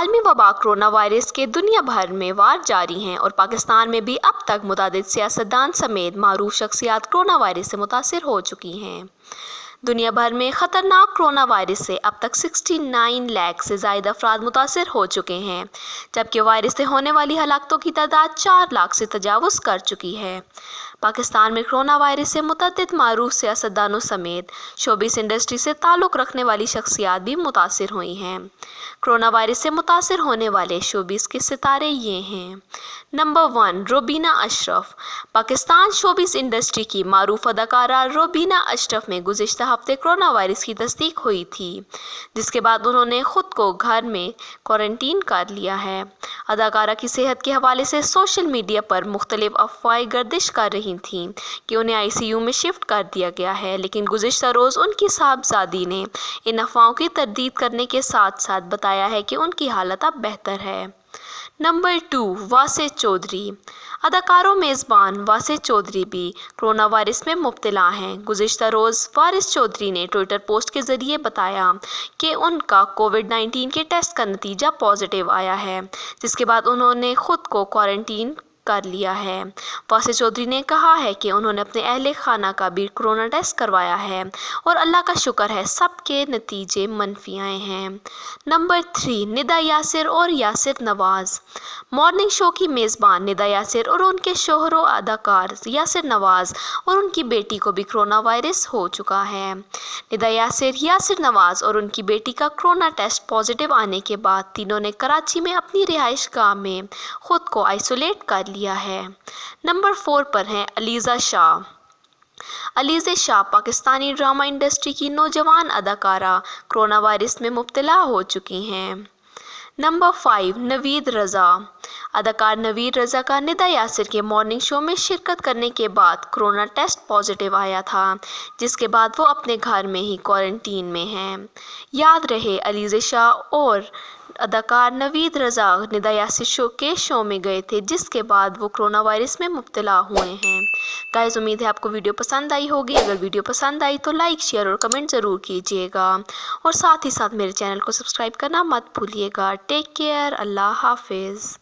आलमी वबा corona virus के दुनिया भर में वार जारी हैं और पाकिस्तान में भी अब तक मुतादिद सियासतदान समेत मारूफ शख्सियात कोरोना वायरस से मुतासिर हो चुकी हैं। दुनिया भर में ख़तरनाक कोरोना वायरस से अब तक 69 लाख से ज़ायद अफराद मुतासिर हो चुके हैं, जबकि वायरस से होने वाली हलाकतों की तादाद 4 लाख से तजावुज़ कर चुकी है। पाकिस्तान में कोरोना वायरस से मुतअद्दिद मारूफ सियासतदानों समेत शोबिस इंडस्ट्री से ताल्लुक़ रखने वाली शख्सियात भी मुतासिर हुई हैं। कोरोना वायरस से मुतासिर होने वाले शोबिस के सितारे ये हैं। Number 1, Rubina Ashraf. Pakistan showbiz industry की मारूफ अदाकारा रुबीना अशरफ में गुज़िश्ता हफ्ते कोरोना वायरस की तस्दीक हुई थी, जिसके बाद उन्होंने ख़ुद को घर में क्वारंटीन कर लिया है। अदाकारा की सेहत के हवाले से सोशल मीडिया पर मुख्तलिफ अफवाहें गर्दिश कर रही थीं कि उन्हें ICU में शिफ्ट कर दिया गया है, लेकिन गुज़िश्ता रोज़ उनकी साहबजादी ने इन अफवाहों की तरदीद करने के साथ साथ बताया है कि उनकी हालत अब बेहतर है। नंबर 2, वासे चौधरी। अदाकारों मेज़बान वासे चौधरी भी कोरोना वायरस में मुब्तला हैं। गुज़िश्ता रोज़ वारिस चौधरी ने ट्विटर पोस्ट के ज़रिए बताया कि उनका कोविड-19 के टेस्ट का नतीजा पॉजिटिव आया है, जिसके बाद उन्होंने ख़ुद को क्वारंटीन कर लिया है। वासे चौधरी ने कहा है कि उन्होंने अपने अहले खाना का भी कोरोना टेस्ट करवाया है और अल्लाह का शुक्र है सबके नतीजे मनफी आए हैं। नंबर 3, निदा यासिर और यासिर नवाज़। मॉर्निंग शो की मेज़बान निदा यासिर और उनके शोहर व अदाकार यासिर नवाज़ और उनकी बेटी को भी कोरोना वायरस हो चुका है। निदा यासिर, यासिर नवाज़ और उनकी बेटी का कोरोना टेस्ट पॉजिटिव आने के बाद तीनों ने कराची में अपनी रिहाइशगाह में ख़ुद को आइसोलेट कर लिया है। नंबर 4 पर हैं अलीज़ा शाह। अलीज़ा शाह पाकिस्तानी ड्रामा इंडस्ट्री की नौजवान अदाकारा कोरोना वायरस में मुब्तला हो चुकी हैं। नंबर 5, नवीद रज़ा। अदाकार नवीद रज़ा का निदा यासिर के मॉर्निंग शो में शिरकत करने के बाद कोरोना टेस्ट पॉजिटिव आया था, जिसके बाद वो अपने घर में ही क्वारंटीन में हैं। याद रहे, अलीज़ा शाह और अदाकार नवीद रज़ा निदा यासिर शो में गए थे, जिसके बाद वो कोरोना वायरस में मुब्तला हुए हैं। गाइस, उम्मीद है आपको वीडियो पसंद आई होगी। अगर वीडियो पसंद आई तो लाइक, शेयर और कमेंट ज़रूर कीजिएगा और साथ ही साथ मेरे चैनल को सब्सक्राइब करना मत भूलिएगा। टेक केयर, अल्लाह हाफिज़।